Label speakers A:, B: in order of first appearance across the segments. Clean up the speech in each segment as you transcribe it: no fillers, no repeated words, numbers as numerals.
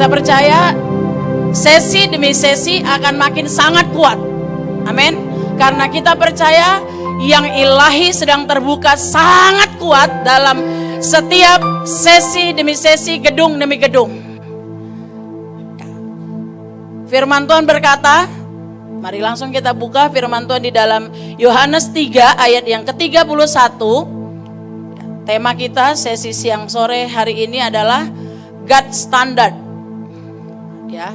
A: Kita percaya sesi demi sesi akan makin sangat kuat. Amin. Karena kita percaya yang ilahi sedang terbuka sangat kuat dalam setiap sesi demi sesi, gedung demi gedung. Firman Tuhan berkata, mari langsung kita buka firman Tuhan di dalam Yohanes 3 ayat yang ke-31. Tema kita sesi siang sore hari ini adalah God Standard. Ya,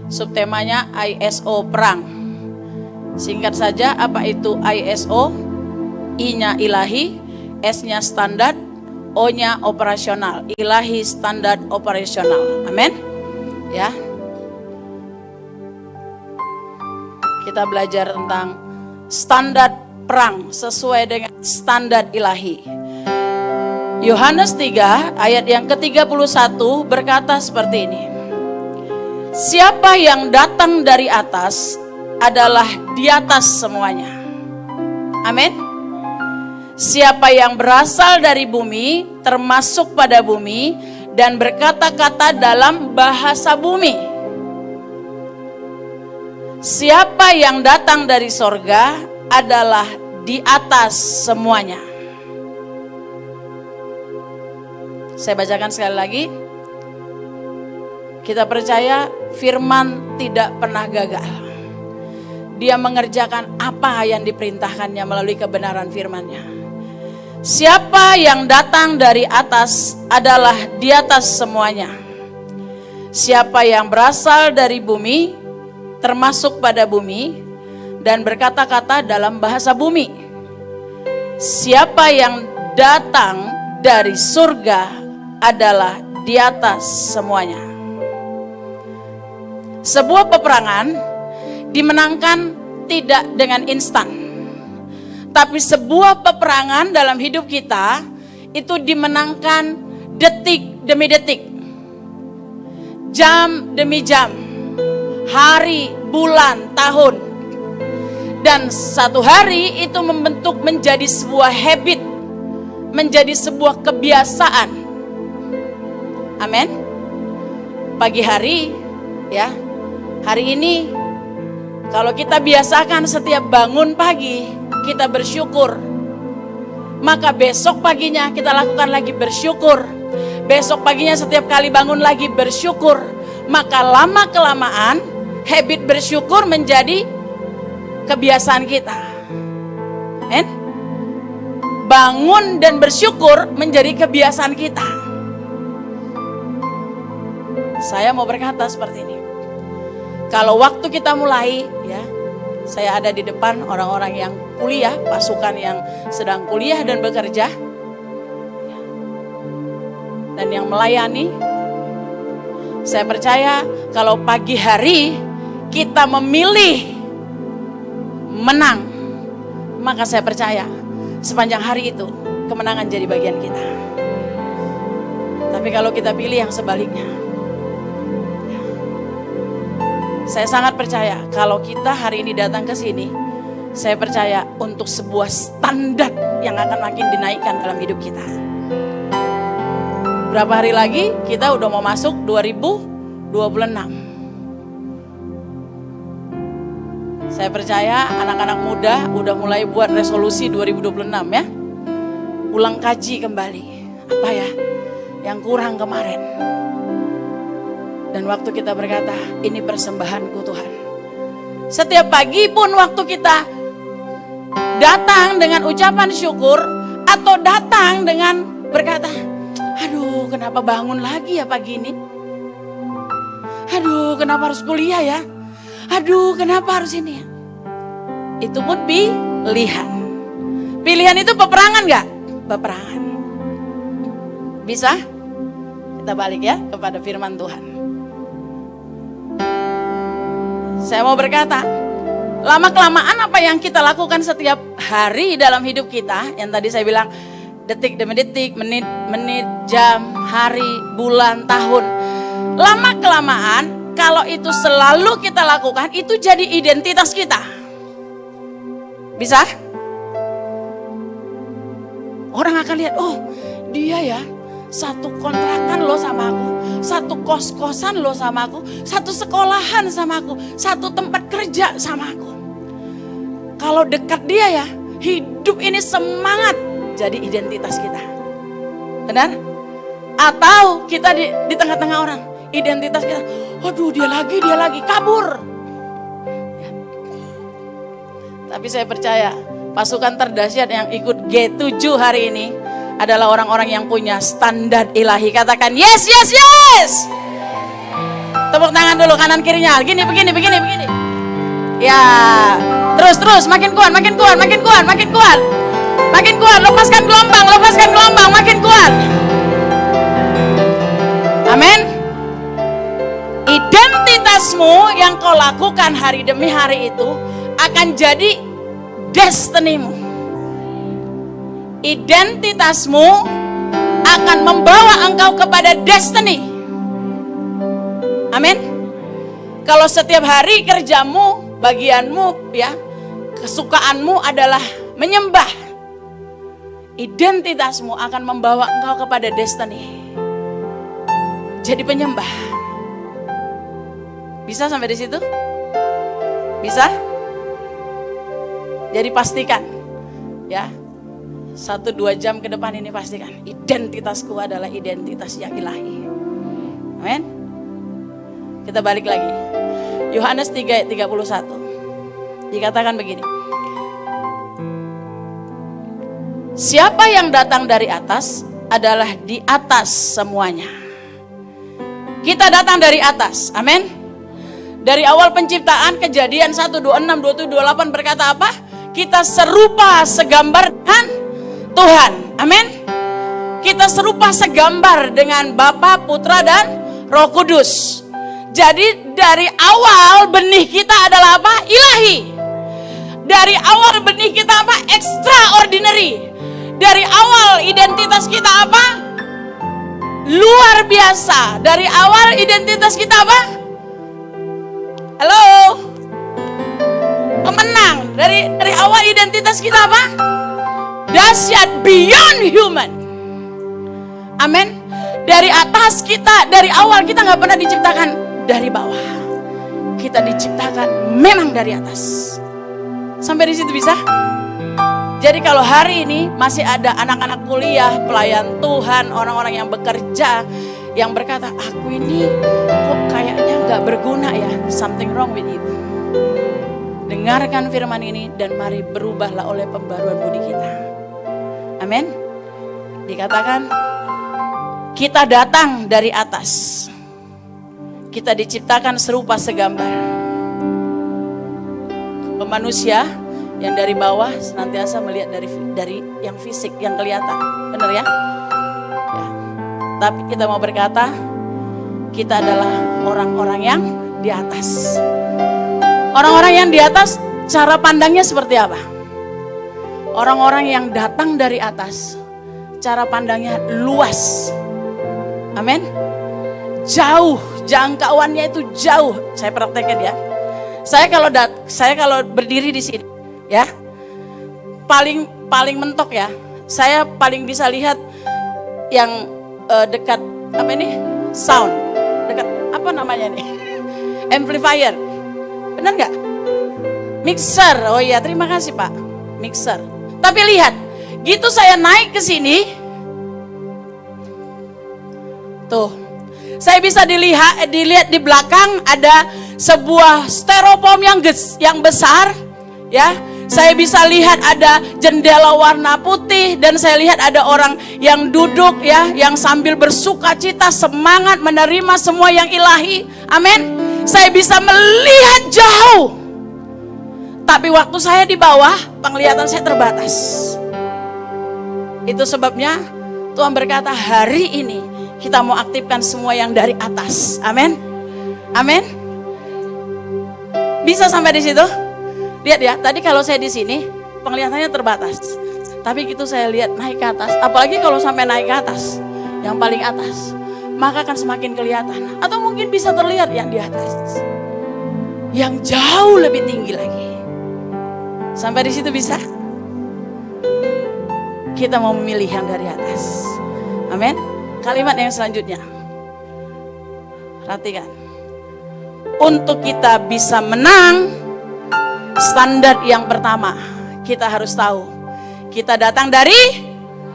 A: subtemanya ISO perang. Singkat saja, apa itu ISO? I-nya ilahi, S-nya standar, O-nya operasional. Ilahi standar operasional. Amin. Ya. Kita belajar tentang standar perang sesuai dengan standar ilahi. Yohanes 3 ayat yang ke-31 berkata seperti ini. Siapa yang datang dari atas adalah di atas semuanya. Amin. Siapa yang berasal dari bumi termasuk pada bumi dan berkata-kata dalam bahasa bumi. Siapa yang datang dari sorga adalah di atas semuanya. Saya bacakan sekali lagi. Kita percaya firman tidak pernah gagal. Dia mengerjakan apa yang diperintahkannya melalui kebenaran firman-Nya. Siapa yang datang dari atas adalah di atas semuanya. Siapa yang berasal dari bumi termasuk pada bumi dan berkata-kata dalam bahasa bumi. Siapa yang datang dari surga adalah di atas semuanya. Sebuah peperangan dimenangkan tidak dengan instan. Tapi sebuah peperangan dalam hidup kita itu dimenangkan detik demi detik. Jam demi jam. Hari, bulan, tahun. Dan satu hari itu membentuk menjadi sebuah habit. Menjadi sebuah kebiasaan. Amin. Pagi hari, ya. Hari ini kalau kita biasakan setiap bangun pagi kita bersyukur, maka besok paginya kita lakukan lagi bersyukur. Besok paginya setiap kali bangun lagi bersyukur, maka lama kelamaan habit bersyukur menjadi kebiasaan kita. Bangun dan bersyukur menjadi kebiasaan kita. Saya mau berkata seperti ini. Kalau waktu kita mulai, ya, saya ada di depan orang-orang yang kuliah, pasukan yang sedang kuliah dan bekerja, dan yang melayani. Saya percaya kalau pagi hari kita memilih menang, maka saya percaya sepanjang hari itu kemenangan jadi bagian kita. Tapi kalau kita pilih yang sebaliknya, saya sangat percaya kalau kita hari ini datang ke sini, saya percaya untuk sebuah standar yang akan makin dinaikkan dalam hidup kita. Berapa hari lagi kita udah mau masuk 2026. Saya percaya anak-anak muda udah mulai buat resolusi 2026 ya. Ulang kaji kembali. Apa ya yang kurang kemarin. Dan waktu kita berkata, ini persembahanku Tuhan. Setiap pagi pun waktu kita datang dengan ucapan syukur atau datang dengan berkata, aduh kenapa bangun lagi ya pagi ini? Aduh kenapa harus kuliah ya? Aduh kenapa harus ini ya? Itu pun pilihan. Pilihan itu peperangan gak? Peperangan. Bisa? Kita balik ya kepada firman Tuhan. Saya mau berkata, lama-kelamaan apa yang kita lakukan setiap hari dalam hidup kita, yang tadi saya bilang detik demi detik, menit, jam, hari, bulan, tahun. Lama-kelamaan kalau itu selalu kita lakukan, itu jadi identitas kita. Bisa? Orang akan lihat, oh dia ya satu kontrakan lo sama aku, satu kos-kosan lo sama aku, satu sekolahan sama aku, satu tempat kerja sama aku. Kalau dekat dia ya, hidup ini semangat jadi identitas kita. Benar? Atau kita di tengah-tengah orang, identitas kita, aduh dia lagi kabur. Ya. Tapi saya percaya pasukan terdahsyat yang ikut G7 hari ini adalah orang-orang yang punya standar ilahi. Katakan yes, yes, yes. Tepuk tangan dulu kanan kirinya. Begini. Ya, terus makin kuat. Lepaskan gelombang, makin kuat. Amin. Identitasmu yang kau lakukan hari demi hari itu akan jadi destinimu. Identitasmu akan membawa engkau kepada destiny. Amin. Kalau setiap hari kerjamu, bagianmu ya, kesukaanmu adalah menyembah, identitasmu akan membawa engkau kepada destiny. Jadi penyembah. Bisa sampai di situ? Bisa? Jadi pastikan ya, 1-2 jam ke depan ini pastikan identitasku adalah identitas yang ilahi. Amin. Kita balik lagi. Yohanes 3 ayat 31. Dikatakan begini. Siapa yang datang dari atas adalah di atas semuanya. Kita datang dari atas. Amin. Dari awal penciptaan, Kejadian 1, 26, 27, 28 berkata apa? Kita serupa segambar dengan Tuhan. Amin. Kita serupa segambar dengan Bapa, Putra, dan Roh Kudus. Jadi dari awal benih kita adalah apa? Ilahi. Dari awal benih kita apa? Extraordinary. Dari awal identitas kita apa? Luar biasa. Dari awal identitas kita apa? Halo? Pemenang. Dari awal identitas kita apa? Dahsyat, beyond human. Amin. Dari atas kita, dari awal kita gak pernah diciptakan dari bawah. Kita diciptakan memang dari atas. Sampai di situ bisa? Jadi kalau hari ini masih ada anak-anak kuliah, pelayan Tuhan, orang-orang yang bekerja, yang berkata, aku ini kok kayaknya gak berguna ya, something wrong with you. Dengarkan firman ini dan mari berubahlah oleh pembaruan budi kita. Amin. Dikatakan kita datang dari atas. Kita diciptakan serupa segambar. Manusia yang dari bawah senantiasa melihat dari yang fisik, yang kelihatan. Benar ya? Ya. Tapi kita mau berkata, kita adalah orang-orang yang di atas. Orang-orang yang di atas, cara pandangnya seperti apa? Orang-orang yang datang dari atas, cara pandangnya luas. Amin. Jauh, jangkauannya itu jauh. Saya praktekkan ya. Saya kalau berdiri di sini, ya, paling mentok ya. Saya paling bisa lihat yang dekat apa ini? Sound, dekat apa namanya nih? Amplifier, benar nggak? Mixer. Oh iya, terima kasih Pak. Mixer. Tapi lihat, gitu saya naik ke sini, tuh, saya bisa dilihat di belakang ada sebuah styrofoam yang besar, ya. Saya bisa lihat ada jendela warna putih dan saya lihat ada orang yang duduk ya, yang sambil bersuka cita semangat menerima semua yang ilahi. Amin. Saya bisa melihat jauh. Tapi waktu saya di bawah, penglihatan saya terbatas. Itu sebabnya Tuhan berkata, hari ini kita mau aktifkan semua yang dari atas. Amin. Amin. Bisa sampai di situ? Lihat ya, tadi kalau saya di sini penglihatannya terbatas. Tapi gitu saya lihat naik ke atas, apalagi kalau sampai naik ke atas, yang paling atas, maka akan semakin kelihatan. Atau mungkin bisa terlihat yang di atas, yang jauh lebih tinggi lagi. Sampai di situ bisa? Kita mau memilih yang dari atas. Amin. Kalimat yang selanjutnya. Perhatikan. Untuk kita bisa menang, standar yang pertama, kita harus tahu, kita datang dari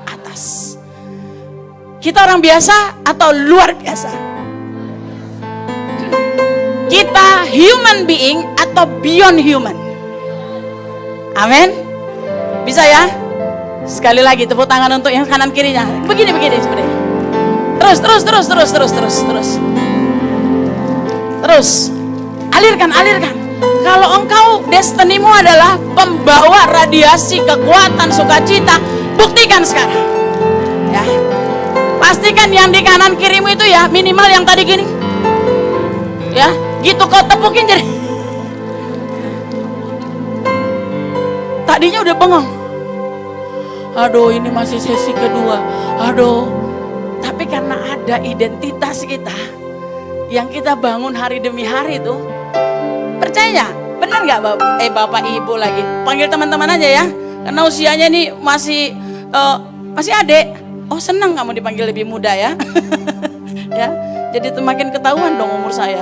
A: atas. Kita orang biasa atau luar biasa? Kita human being atau beyond human? Amin. Bisa ya? Sekali lagi tepuk tangan untuk yang kanan kirinya. Begini sebenarnya. Terus. Alirkan. Kalau engkau destinimu adalah pembawa radiasi kekuatan sukacita, buktikan sekarang. Ya. Pastikan yang di kanan kirimu itu ya, minimal yang tadi gini. Ya, gitu kau tepukin jadi. Tadinya udah bengong. Aduh, ini masih sesi kedua. Aduh. Tapi karena ada identitas kita yang kita bangun hari demi hari tuh, percaya? Benar nggak Bapak Ibu lagi? Panggil teman-teman aja ya, karena usianya nih masih adik. Oh, senang kamu dipanggil lebih muda ya. Ya, jadi semakin ketahuan dong umur saya.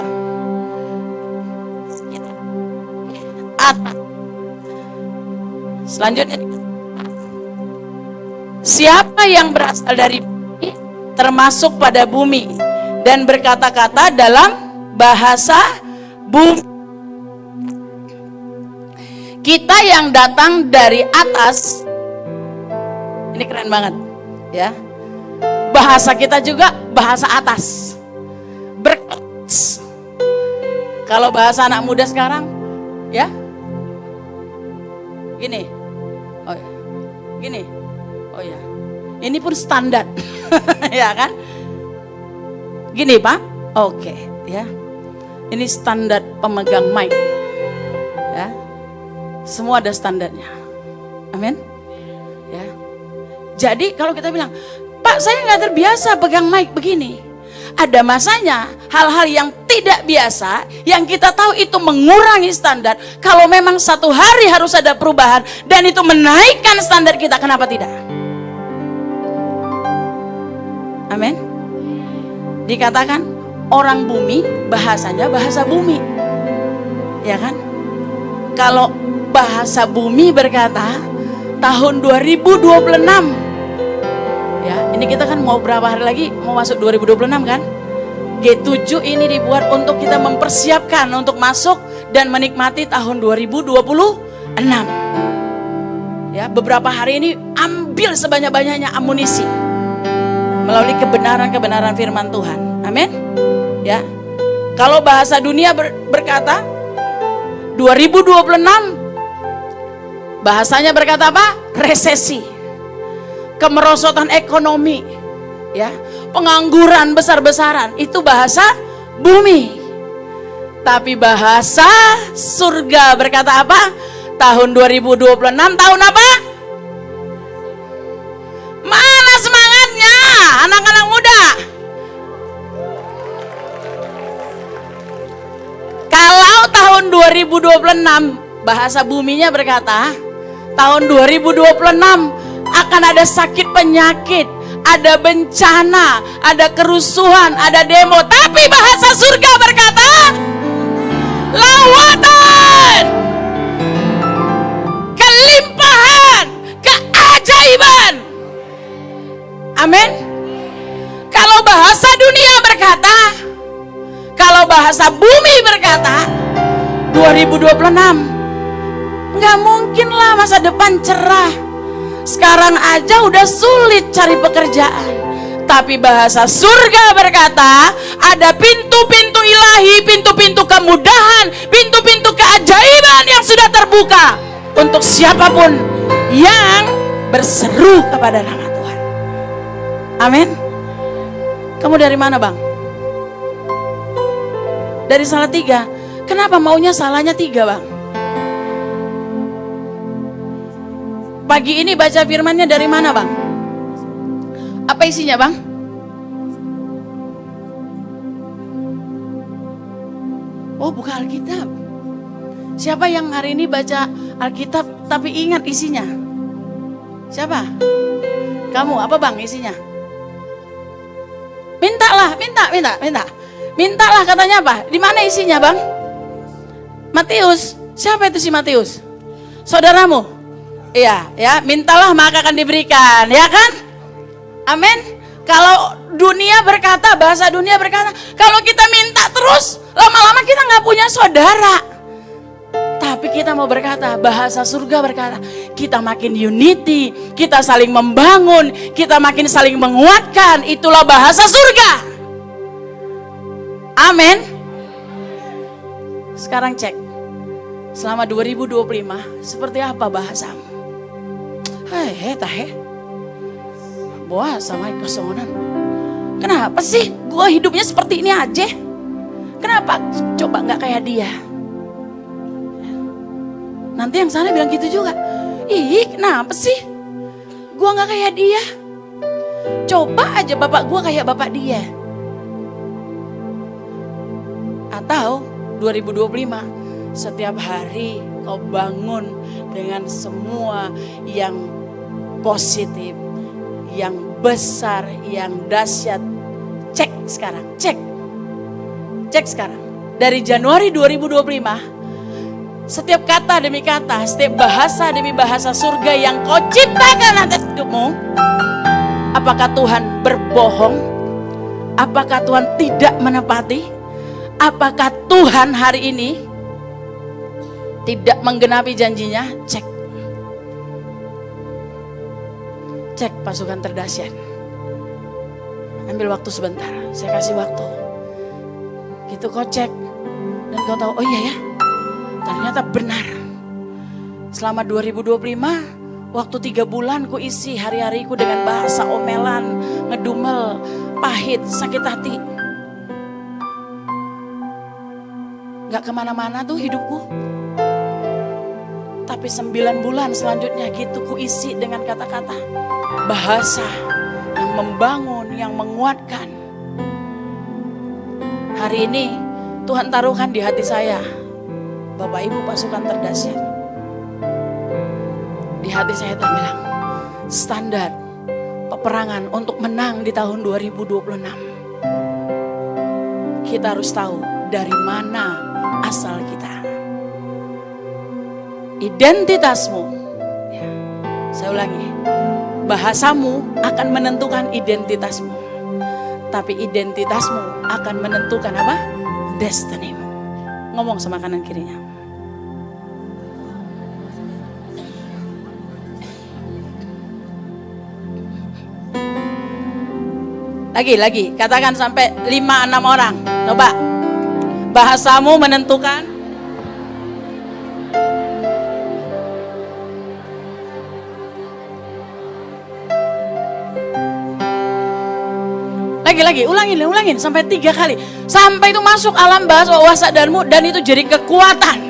A: Selanjutnya, siapa yang berasal dari bumi, termasuk pada bumi, dan berkata-kata dalam bahasa bumi. Kita yang datang dari atas, ini keren banget ya. Bahasa kita juga bahasa atas. Berkelas. Kalau bahasa anak muda sekarang, ya, gini. Oh ya, gini. Oh ya, ini pun standar, ya kan? Gini Pak, oke, ya. Ini standar pemegang mic, ya. Semua ada standarnya, amin. Ya. Jadi kalau kita bilang, Pak saya nggak terbiasa pegang mic begini, ada masanya hal-hal yang tidak biasa, yang kita tahu itu mengurangi standar. Kalau memang satu hari harus ada perubahan dan itu menaikkan standar kita, kenapa tidak? Amin. Dikatakan orang bumi, bahasanya bahasa bumi, ya kan? Kalau bahasa bumi berkata tahun 2026, ya ini kita kan mau berapa hari lagi mau masuk 2026 kan? G7 ini dibuat untuk kita mempersiapkan untuk masuk dan menikmati tahun 2026. Ya, beberapa hari ini ambil sebanyak-banyaknya amunisi melalui kebenaran-kebenaran firman Tuhan. Amin. Ya. Kalau bahasa dunia berkata 2026, bahasanya berkata apa? Resesi. Kemerosotan ekonomi. Ya. Pengangguran besar-besaran, itu bahasa bumi. Tapi bahasa surga berkata apa? Tahun 2026 tahun apa? Mana semangatnya anak-anak muda? Kalau tahun 2026 bahasa buminya berkata tahun 2026 akan ada sakit penyakit, ada bencana, ada kerusuhan, ada demo. Tapi bahasa surga berkata lawatan, kelimpahan, keajaiban. Amin. Kalau bahasa dunia berkata, kalau bahasa bumi berkata 2026, nggak mungkin lah masa depan cerah. Sekarang aja udah sulit cari pekerjaan. Tapi bahasa surga berkata ada pintu-pintu ilahi, pintu-pintu kemudahan, pintu-pintu keajaiban yang sudah terbuka untuk siapapun yang berseru kepada nama Tuhan. Amin. Kamu dari mana bang? Dari Salatiga. Kenapa maunya salahnya 3 bang? Pagi ini baca firmannya dari mana bang? Apa isinya bang? Oh buka Alkitab. Siapa yang hari ini baca Alkitab tapi ingat isinya? Siapa? Kamu apa bang isinya? mintalah, minta. Mintalah katanya apa? Di mana isinya, Bang? Matius. Siapa itu si Matius? Saudaramu. Iya, ya, mintalah maka akan diberikan, ya kan? Amin. Kalau dunia berkata, bahasa dunia berkata, kalau kita minta terus, lama-lama kita nggak punya saudara. Tapi kita mau berkata, bahasa surga berkata, kita makin unity, kita saling membangun, kita makin saling menguatkan. Itulah bahasa surga. Amin. Sekarang cek, selama 2025, seperti apa bahasamu? Boa sama kosongan. Kenapa sih gua hidupnya seperti ini aja? Kenapa coba nggak kayak dia? Nanti yang sana bilang gitu juga. Ih, kenapa sih gua nggak kayak dia? Coba aja bapak gua kayak bapak dia. Atau 2025 setiap hari kau bangun dengan semua yang positif, yang besar, yang dahsyat. Cek sekarang, cek sekarang. Dari Januari 2025, setiap kata demi kata, setiap bahasa demi bahasa surga yang kau ciptakan atas hidupmu, apakah Tuhan berbohong? Apakah Tuhan tidak menepati? Apakah Tuhan hari ini tidak menggenapi janjinya? Cek pasukan terdahsyat. Ambil waktu sebentar, saya kasih waktu. Gitu kau cek dan kau tahu, oh iya ya, ternyata benar. Selama 2025, waktu 3 bulan ku isi hari-hariku dengan bahasa omelan, ngedumel, pahit, sakit hati. Gak kemana-mana tuh hidupku. Tapi 9 bulan selanjutnya gitu ku isi dengan kata-kata bahasa yang membangun, yang menguatkan. Hari ini Tuhan taruhkan di hati saya, Bapak Ibu pasukan terdahsyat. Di hati saya tak bilang, standar peperangan untuk menang di tahun 2026. Kita harus tahu dari mana asal kita. Identitasmu, ya, saya ulangi, bahasamu akan menentukan identitasmu. Tapi identitasmu akan menentukan apa? Destinimu. Ngomong sama kanan kirinya. Lagi, katakan sampai 5-6 orang. Coba, bahasamu menentukan. Lagi, ulangin sampai 3 kali. Sampai itu masuk alam bawah sadarmu dan itu jadi kekuatan.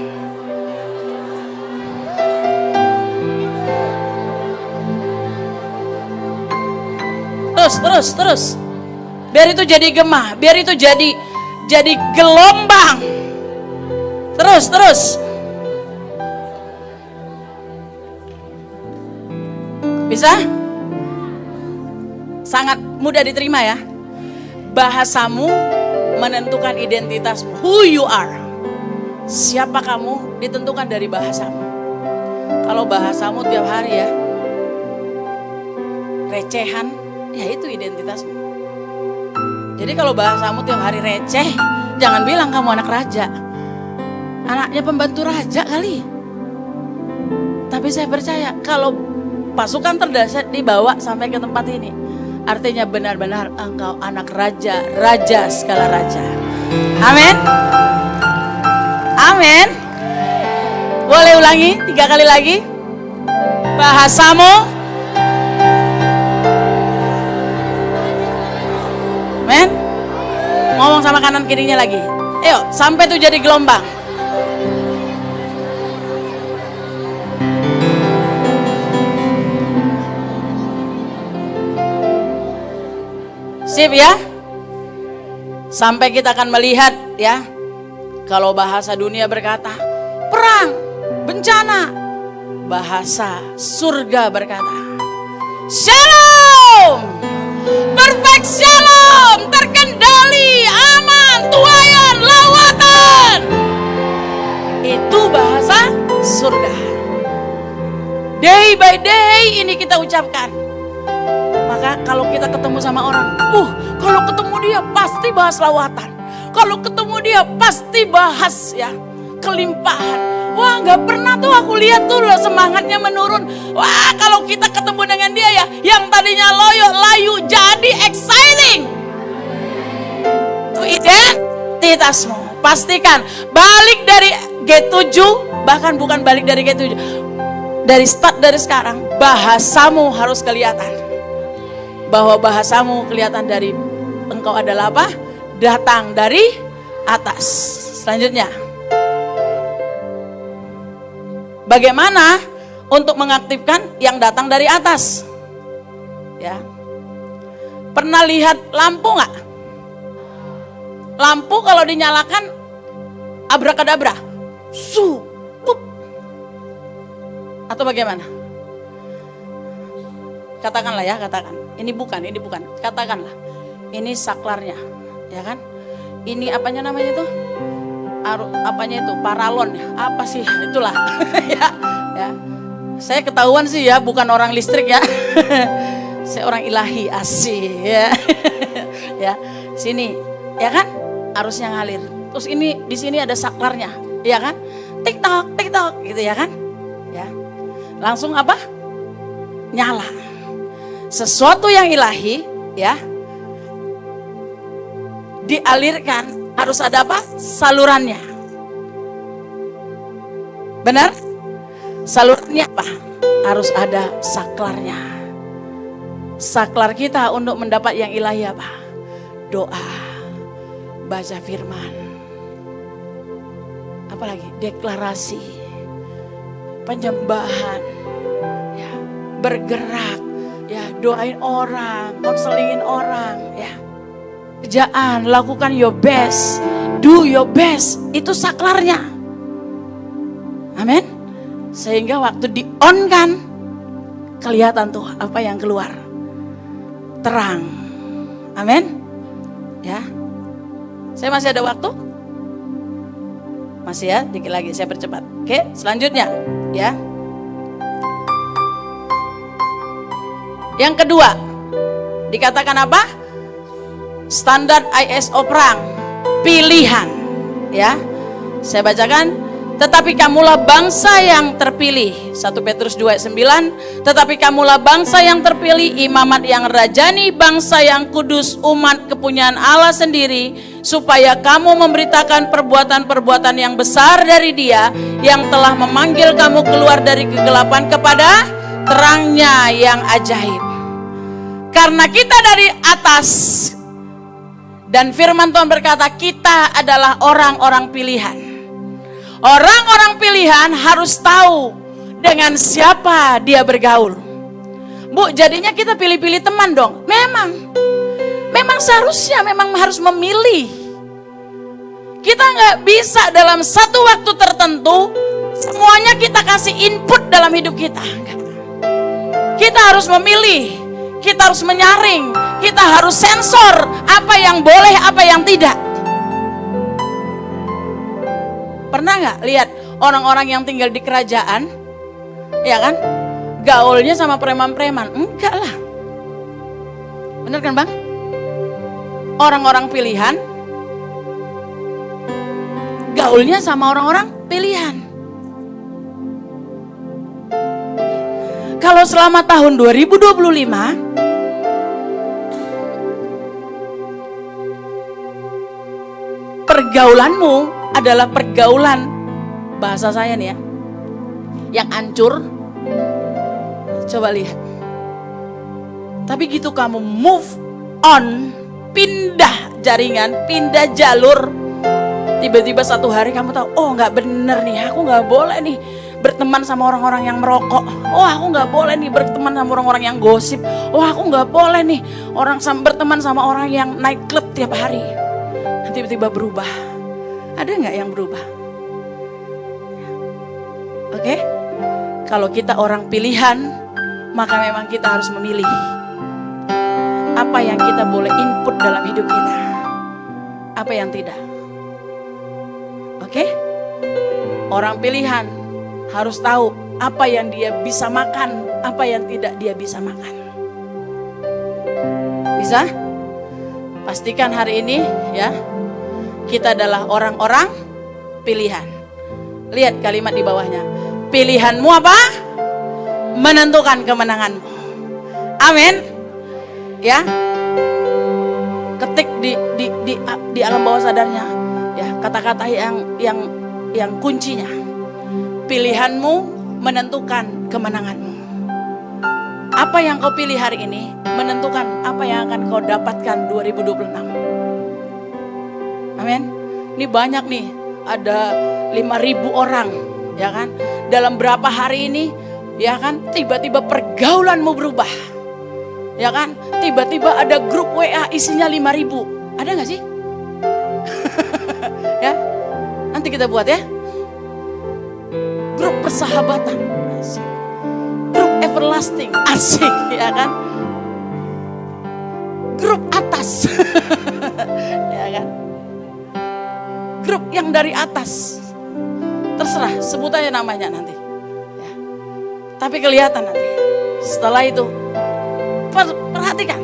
A: Terus. Biar itu jadi gema, biar itu jadi gelombang. Terus. Bisa? Sangat mudah diterima ya. Bahasamu menentukan identitasmu. Who you are. Siapa kamu ditentukan dari bahasamu. Kalau bahasamu tiap hari ya recehan, ya itu identitasmu. Jadi kalau bahasamu tiap hari receh, jangan bilang kamu anak raja. Anaknya pembantu raja kali. Tapi saya percaya kalau pasukan terdahsyat dibawa sampai ke tempat ini, artinya benar-benar engkau anak raja, raja segala raja. Amin. Amin. Boleh ulangi 3 kali lagi. Bahasamu. Amin. Ngomong sama kanan kirinya lagi. Ayo, sampai itu jadi gelombang. Sip ya. Sampai kita akan melihat ya. Kalau bahasa dunia berkata perang, bencana, bahasa surga berkata Shalom, perfect shalom, terkendali kembali, aman, tuayan, lawatan. Itu bahasa surga. Day by day ini kita ucapkan. Maka kalau kita ketemu sama orang, kalau ketemu dia pasti bahas lawatan. Kalau ketemu dia pasti bahas ya kelimpahan. Wah, nggak pernah tuh aku lihat tuh loh semangatnya menurun. Wah, kalau kita ketemu dengan dia ya, yang tadinya loyo layu jadi exciting. Itu identitasmu. Pastikan balik dari G7, bahkan bukan balik dari G7. Dari start dari sekarang, bahasamu harus kelihatan. Bahwa bahasamu kelihatan dari engkau adalah apa? Datang dari atas. Selanjutnya, bagaimana untuk mengaktifkan yang datang dari atas? Ya, pernah lihat lampu nggak? Lampu kalau dinyalakan abrakadabra, pup. Atau bagaimana? Katakanlah ya, katakan. Ini bukan. Katakanlah, ini saklarnya, ya kan? Ini apanya namanya tuh? Apanya itu? Paralon, apa sih? Itulah, ya. Saya ketahuan sih ya, bukan orang listrik ya. Saya orang ilahi, asih ya. Ya, sini, ya kan? Arusnya ngalir. Terus ini di sini ada saklarnya, ya kan? Tik tok, gitu ya kan? Ya. Langsung apa? Nyala. Sesuatu yang ilahi, ya, dialirkan harus ada apa? Salurannya. Benar? Salurannya apa? Harus ada saklarnya. Saklar kita untuk mendapat yang ilahi apa? Doa, baca firman, apalagi deklarasi, penyembahan, ya, bergerak, ya, doain orang, konselingin orang, ya. Kerjaan, lakukan your best, do your best, itu saklarnya. Amin. Sehingga waktu di on kan, kelihatan tuh apa yang keluar, terang. Amin. Ya, saya masih ada waktu, masih ya, dikit lagi saya percepat. Oke, selanjutnya, ya. Yang kedua, dikatakan apa? Standar ISO perang, pilihan, ya. Saya bacakan, tetapi kamulah bangsa yang terpilih, 1 Petrus 2 ayat 9, tetapi kamulah bangsa yang terpilih, imamat yang rajani, bangsa yang kudus, umat kepunyaan Allah sendiri, supaya kamu memberitakan perbuatan-perbuatan yang besar dari Dia yang telah memanggil kamu keluar dari kegelapan kepada terangnya yang ajaib. Karena kita dari atas, dan firman Tuhan berkata kita adalah orang-orang pilihan. Orang-orang pilihan harus tahu dengan siapa dia bergaul. Bu, jadinya kita pilih-pilih teman dong. Memang seharusnya memang harus memilih. Kita nggak bisa dalam satu waktu tertentu semuanya kita kasih input dalam hidup kita. Kita harus memilih. Kita harus menyaring, kita harus sensor apa yang boleh, apa yang tidak. Pernah nggak lihat orang-orang yang tinggal di kerajaan, ya kan? Gaulnya sama preman-preman? Enggak lah. Bener kan bang? Orang-orang pilihan, gaulnya sama orang-orang pilihan. Kalau selama tahun 2025 pergaulanmu adalah pergaulan, bahasa saya nih ya, yang hancur, coba lihat. Tapi gitu kamu move on, pindah jaringan, pindah jalur, tiba-tiba satu hari kamu tahu, oh nggak bener nih, aku nggak boleh nih berteman sama orang-orang yang merokok. Oh aku nggak boleh nih berteman sama orang-orang yang gosip. Oh aku nggak boleh nih berteman sama orang yang night club tiap hari. Tiba-tiba berubah. Ada nggak yang berubah? Oke? Kalau kita orang pilihan, maka memang kita harus memilih apa yang kita boleh input dalam hidup kita. apa yang tidak. Oke? Orang pilihan harus tahu apa yang dia bisa makan, apa yang tidak dia bisa makan. Bisa? Pastikan hari ini ya, kita adalah orang-orang pilihan. Lihat kalimat di bawahnya. Pilihanmu apa? Menentukan kemenanganmu. Amin. Ya. Ketik di alam bawah sadarnya ya, kata-kata yang kuncinya. Pilihanmu menentukan kemenanganmu. Apa yang kau pilih hari ini menentukan apa yang akan kau dapatkan 2026. Amin. Ini banyak nih, ada 5.000 orang, ya kan? Dalam berapa hari ini, ya kan? Tiba-tiba pergaulanmu berubah, ya kan? Tiba-tiba ada grup WA isinya 5.000. Ada nggak sih? Ya, nanti kita buat ya. Grup persahabatan, asik. Grup everlasting, asik, ya kan? Grup atas, ya kan? Grup yang dari atas, terserah sebut aja namanya nanti. Ya. Tapi kelihatan nanti. Setelah itu, perhatikan.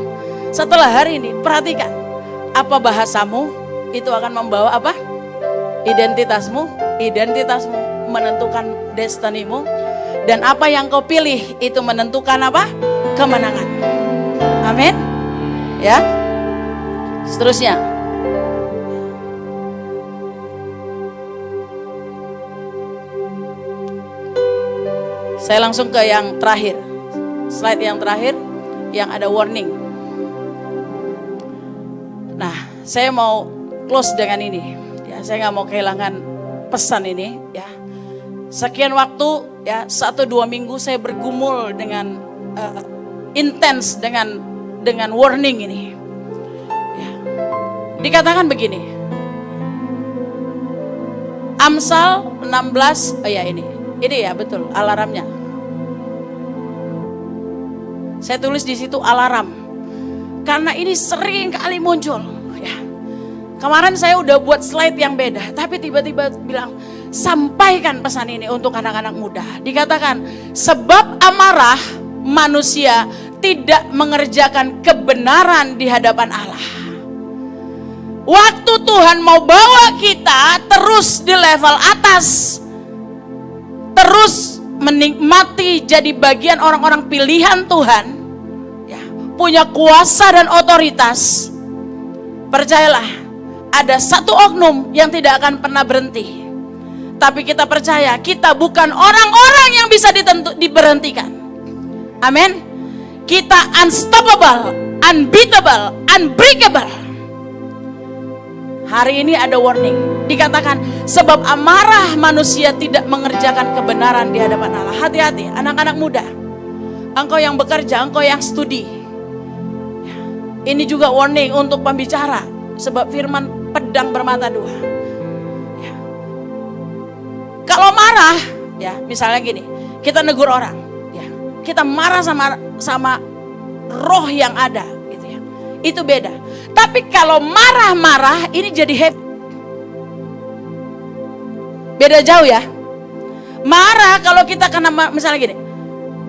A: Setelah hari ini, perhatikan. Apa bahasamu, itu akan membawa apa? Identitasmu menentukan destinimu. Dan apa yang kau pilih, itu menentukan apa? Kemenangan. Amin. Ya. Seterusnya. Saya langsung ke yang terakhir. Slide yang terakhir yang ada warning. Nah, saya mau close dengan ini. Ya, saya nggak mau kehilangan pesan ini. Ya, sekian waktu, ya 1-2 minggu saya bergumul dengan intens dengan warning ini. Ya. Dikatakan begini. Amsal 16, oh ya ini ya betul alarmnya. Saya tulis di situ alarm karena ini sering kali muncul. Ya. Kemarin saya udah buat slide yang beda, tapi tiba-tiba bilang sampaikan pesan ini untuk anak-anak muda. Dikatakan sebab amarah manusia tidak mengerjakan kebenaran di hadapan Allah. Waktu Tuhan mau bawa kita terus di level atas, terus menikmati jadi bagian orang-orang pilihan Tuhan, ya, punya kuasa dan otoritas. Percayalah, ada satu oknum yang tidak akan pernah berhenti. Tapi kita percaya, kita bukan orang-orang yang bisa diberhentikan. Amin. Kita unstoppable, unbeatable, unbreakable. Hari ini ada warning. Dikatakan sebab amarah manusia tidak mengerjakan kebenaran di hadapan Allah. Hati-hati anak-anak muda. Engkau yang bekerja, engkau yang studi. Ya. Ini juga warning untuk pembicara. Sebab firman pedang bermata dua. Ya. Kalau marah, ya misalnya gini, kita negur orang. Ya. Kita marah sama roh yang ada. Gitu ya. Itu beda. Tapi kalau marah-marah ini jadi happy. Beda jauh ya. Marah kalau kita kena misalnya gini.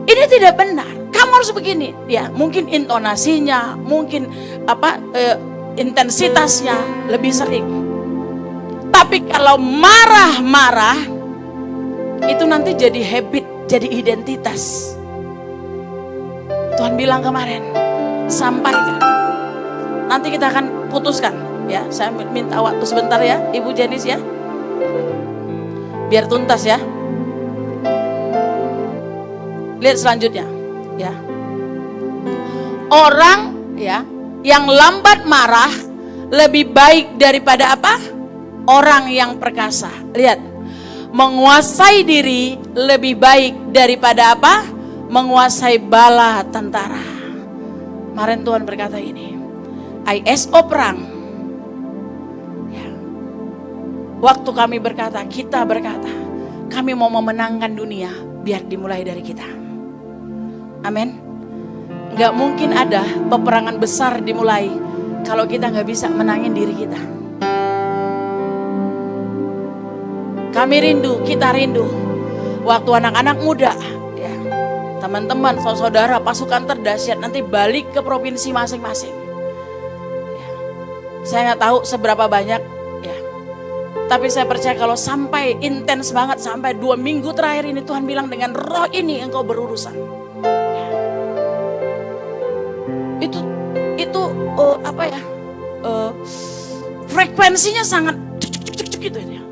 A: Ini tidak benar. Kamu harus begini. Ya, mungkin intonasinya, mungkin intensitasnya lebih sering. Tapi kalau marah-marah itu nanti jadi habit, jadi identitas. Tuhan bilang kemarin, sampaikan. Nanti kita akan putuskan, ya. Saya minta waktu sebentar ya, Ibu Jenis ya, biar tuntas ya. Lihat selanjutnya, ya. Orang, ya, yang lambat marah lebih baik daripada apa? Orang yang perkasa. Lihat, menguasai diri lebih baik daripada apa? Menguasai bala tentara. Kemarin Tuhan berkata ini. ISO perang. Ya. Waktu kami berkata, kita berkata, kami mau memenangkan dunia, biar dimulai dari kita. Amin. Gak mungkin ada peperangan besar dimulai kalau kita gak bisa menangin diri kita. Kami rindu, kita rindu. Waktu anak-anak muda, ya, teman-teman, saudara, pasukan terdahsyat nanti balik ke provinsi masing-masing. Ya, saya nggak tahu seberapa banyak, ya. Tapi saya percaya kalau sampai intens banget, sampai 2 minggu terakhir ini Tuhan bilang dengan roh ini engkau berurusan. Ya. Itu apa ya? Frekuensinya sangat gitu ya.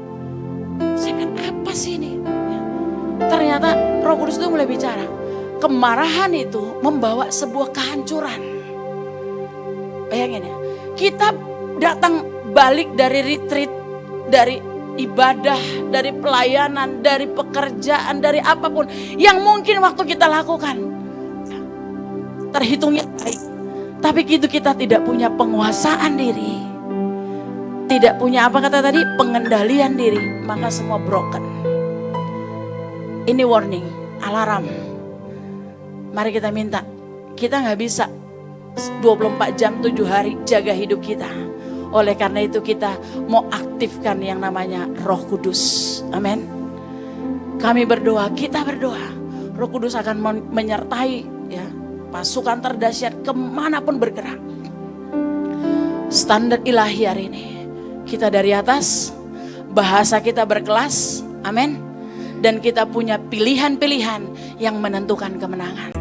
A: Saya bilang apa sih ini? Ya. Ternyata Roh Kudus itu mulai bicara. Kemarahan itu membawa sebuah kehancuran. Bayangin ya. Kita datang balik dari retreat, dari ibadah, dari pelayanan, dari pekerjaan, dari apapun yang mungkin waktu kita lakukan terhitungnya baik. Tapi gitu kita tidak punya penguasaan diri. Tidak punya apa kata tadi? Pengendalian diri. Maka semua broken. Ini warning, alarm. Mari kita minta. Kita gak bisa 24 jam 7 hari jaga hidup kita. Oleh karena itu kita mau aktifkan yang namanya Roh Kudus. Amin. Kami berdoa, kita berdoa. Roh Kudus akan menyertai ya, pasukan terdahsyat kemanapun bergerak. Standar ilahi hari ini. Kita dari atas, bahasa kita berkelas, amin. Dan kita punya pilihan-pilihan yang menentukan kemenangan.